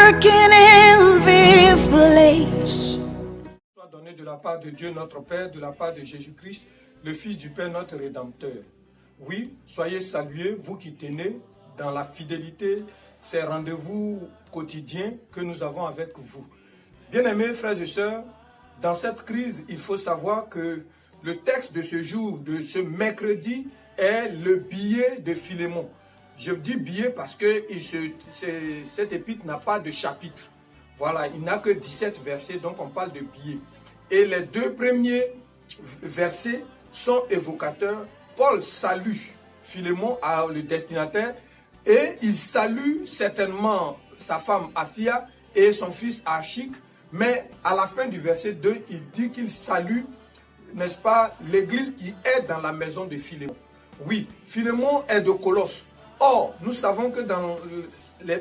working in this place. Soit donné de la part de Dieu notre Père, de la part de Jésus-Christ, le Fils du Père notre Rédempteur. Oui, soyez salués, vous qui tenez dans la fidélité, ces rendez-vous quotidiens que nous avons avec vous. Bien-aimés frères et sœurs, dans cette crise, il faut savoir que le texte de ce jour, de ce mercredi, est le billet de Philémon. Je dis billet parce que cet épître n'a pas de chapitre. Voilà, il n'a que 17 versets, donc on parle de billet. Et les deux premiers versets sont évocateurs. Paul salue Philémon, le destinataire, et il salue certainement sa femme Aphia et son fils Archique. Mais à la fin du verset 2, il dit qu'il salue, n'est-ce pas, l'église qui est dans la maison de Philémon. Oui, Philémon est de Colosse. Or, nous savons que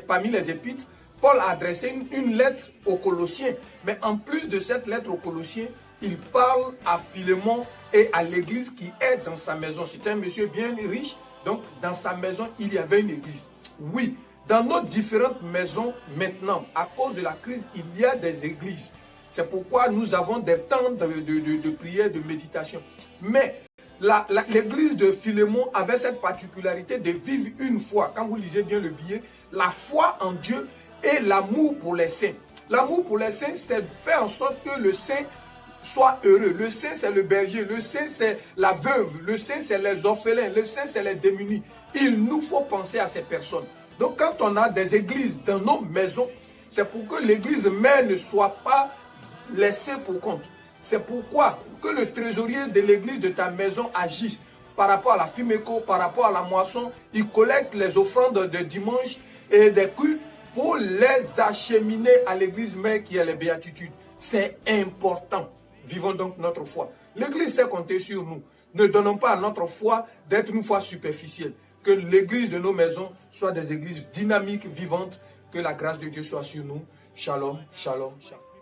parmi les épîtres, Paul a adressé une lettre aux Colossiens. Mais en plus de cette lettre aux Colossiens, il parle à Philémon et à l'église qui est dans sa maison. C'est un monsieur bien riche, donc dans sa maison, il y avait une église. Oui, dans nos différentes maisons maintenant, à cause de la crise, il y a des églises. C'est pourquoi nous avons des temps de prière, de méditation. Mais l'église de Philémon avait cette particularité de vivre une foi. Quand vous lisez bien le billet, la foi en Dieu et l'amour pour les saints. L'amour pour les saints, c'est faire en sorte que le saint soit heureux. Le saint, c'est le berger. Le saint, c'est la veuve. Le saint, c'est les orphelins. Le saint, c'est les démunis. Il nous faut penser à ces personnes. Donc, quand on a des églises dans nos maisons, c'est pour que l'église mère ne soit pas laissée pour compte. C'est pourquoi que le trésorier de l'église de ta maison agisse par rapport à la Fimeco, par rapport à la moisson. Il collecte les offrandes de dimanche et des cultes pour les acheminer à l'église mère qui est les béatitudes. C'est important. Vivons donc notre foi. L'église sait compter sur nous. Ne donnons pas à notre foi d'être une foi superficielle. Que l'église de nos maisons soit des églises dynamiques, vivantes. Que la grâce de Dieu soit sur nous. Shalom, shalom, shalom.